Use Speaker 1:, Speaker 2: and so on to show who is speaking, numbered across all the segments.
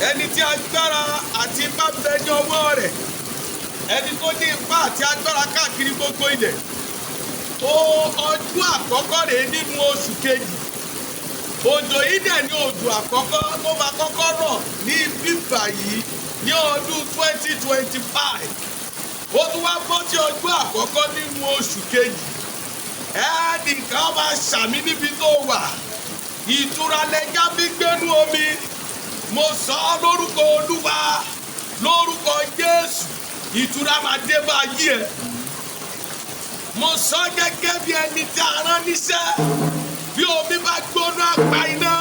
Speaker 1: ẹni tí agbára àti ipá bẹ ní ọwọ́ rẹ̀, ẹni tó ní ipá àti agbára káàkiri gbogbo ilẹ̀. Ọdún àkọ́kọ́ rèé nínú oṣù kejì. Òjò yìí dẹ̀ ní òjò àkọ́kọ́ tó máa kọ́kọ́ rọ̀ ní bíbà yìí ní ọdún 2025. Ó tún wá bọ́ sí ọjọ́ àkọ́kọ́ nínú oṣù kejì. Ẹnìkan máa ṣàmì níbi tó wà. Ìtura lẹja bí gbénú omi. Mo sọ ọ́ lórúkọ Olúwa, lórúkọ Jésù, ìtura máa dé bá yí ẹ. Mo sọ gẹ́gẹ́ bí ẹni tí a rán níṣẹ́. Bí omi bá gbóná àpá iná,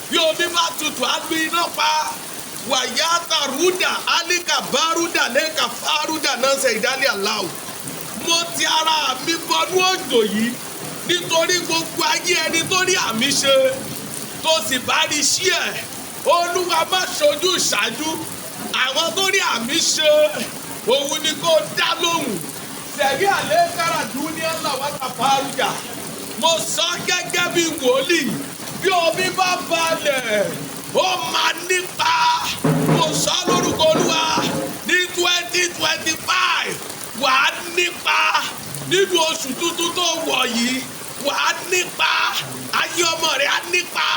Speaker 1: bí omi bá tutù á lu iná pa. Wàyáta rúdà álíkà bárúdà lẹ́ka fárúdà náà ṣe ìdálẹ́ àláwù. Mo ti ara mi bọnú òjò yìí nítorí gbogbo ayé ẹni tó rí àmì ṣe tó sì bá rí sí ẹ̀. Olúwa má ṣojú ṣáájú. Àwọn tó rí àmì ṣe òun ni kò dá lóhùn. Sẹ̀rí àlẹ́ kára dúníà làwátà fárúdà. Mo sọ gẹ́gẹ́ bí wòlíì, bí omi bá balẹ̀ ó máa nípa. Mo sọ lórúkọ Olúwa ní 2025 wà á nípa nínú oṣù tuntun tó wọ̀ yìí. Wà á nípa, ayé ọmọ rẹ̀ á nípa,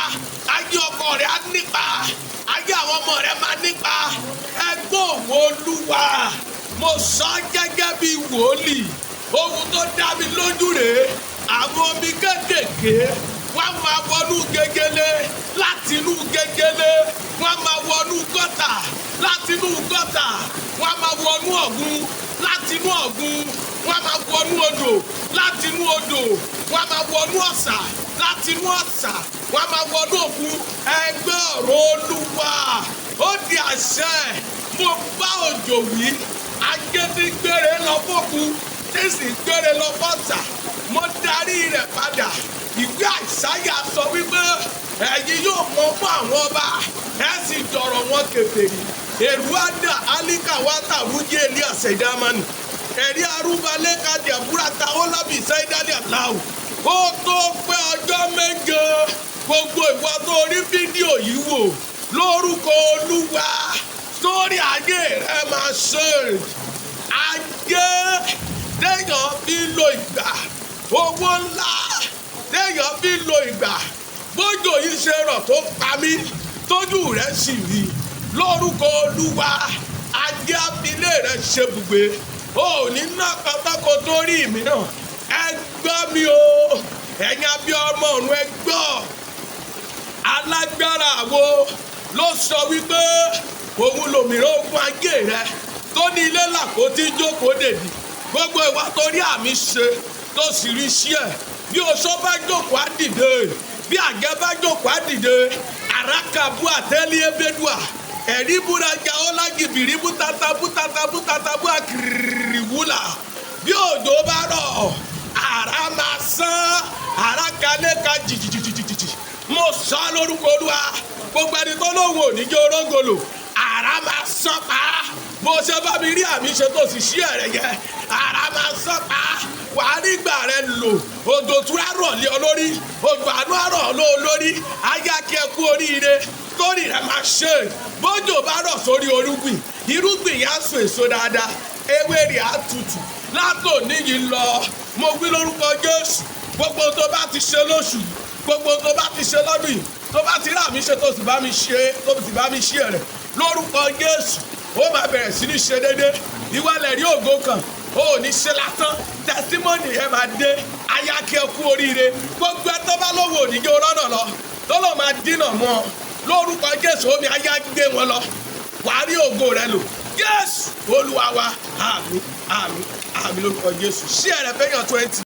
Speaker 1: ayé ọkọ rẹ̀ á nípa, ayé àwọn ọmọ rẹ̀ máa nípa. Ẹgbọ́n Olúwa, mo sọ gẹ́gẹ́ bí wòlíì, ohun tó dá mi lójú rèé. Àwọn omi kékèké wọ́n máa wọnú gegele, láti inú gegele wọ́n máa wọnú gọ́tà, láti inú gọ́tà wọ́n máa wọnú ọ̀gbun, láti inú ọ̀gbun wọ́n máa wọnú odò, láti inú odò wọ́n máa wọnú ọ̀sà, láti inú ọ̀sà wọ́n máa wọnú òkun. Ẹgbẹ́ ọ̀rọ̀ Olúwa ó di àṣẹ. Mo bá òjò wí, agédí gbére lọ fókun, tí sì gbére lọ fọ́sà. Mo darí rẹ̀ padà. Ìwé Àìsáyà sọ wípé ẹ̀yin yóò mọ fún àwọn ọba, ẹ sì jọ̀rọ̀ wọn kèfèrí. Èrú àdà álíkà wá tàrújì èlì àṣẹdámánì. Ẹ̀rí arúbalẹ̀ kájí àbúrà ta ó lábì sáídálì àláwù. Ó tó pé ọjọ́ méje, gbogbo ìwọ tó rí fídíò yìí wò lórúkọ Olúwa, sórí ayé rẹ máa ṣe. Ayé téèyàn fi lo ìgbà, owó ńlá téèyàn fi lo ìgbà. Bójò yìí ṣe rọ̀ tó pa mí, tójú rẹ̀ sì rí. Lórúkọ Olúwa, ajé abilé rẹ̀ ṣe bùgbé. O ní náà pátákó tó rí mìíràn. Ẹ gbọ́ mi o, ẹ̀yin abiyamọ ọ̀run ẹ gbọ́. Alágbára wo ló sọ wípé òun lòmìnira ogun ayé rẹ tó ní ilé làkó tí jókòó dèdí. Gbogbo ìwà tó rí àmì ṣe tó sì rí sí ẹ̀. Bí oṣó bá jókòó á dìde, bí àjẹ́ bá jókòó á dìde. Àràkàbú àtẹ́lẹ̀ ebédùà. Ẹ̀rí búrajà ọlájì bìrí bútata bú àkìrìrì wúlà. Bí òjò bá rọ̀, àrá máa sán, àrá kalẹ̀ ka jìjìjìjìjì. Mo sọ lórúkọ Olúwa, gbogbo ẹni tó lóhùn òníjó rógolo, àrá máa sán pa. Bó ṣe bá mi rí àmì ṣe tó sì ṣí ẹ̀rẹ̀ yẹ, àrá máa sán pa. Wàá nígbà rẹ lò, òjò túrá rọ̀ lé ọ lórí, òjò àánú àrọ̀ ló lórí, ayá kí ẹ kú oríire. Torí rẹ máa ṣe. Bójò bá rọ̀ sórí irúgbìn yá so èso dáadáa, ewé rẹ̀ á tutù. Látòní yìí lọ, mo wí lórúkọ Jésù, gbogbo tó bá ti ṣe lóṣù yìí, gbogbo tó bá ti ṣe lọ́dún yìí, tó bá ti rí àmì ṣe tó sì bá mi ṣe rẹ̀, lórúkọ Jésù, ó máa bẹ̀rẹ̀ sí ní ṣe déédéé. Ìwálẹ̀ rí ògo kan, ó ní ṣe lásán, tẹsítímọ́nì ẹ máa dé, ayá kí ẹ kú oríire. Gbogbo ẹ tó bá lówó òníjó rọ́nà lọ, tó lọ́ máa dínà mọ́ ọ. Lórúkọ Jésù, omi ayá gbé wọn lọ, wàá rí ògo rẹ lò. Jésù Olúwa wa, àmín àmín àmín lórúkọ Jésù. Ṣí ẹ̀rẹ̀ fẹ́yàn 20.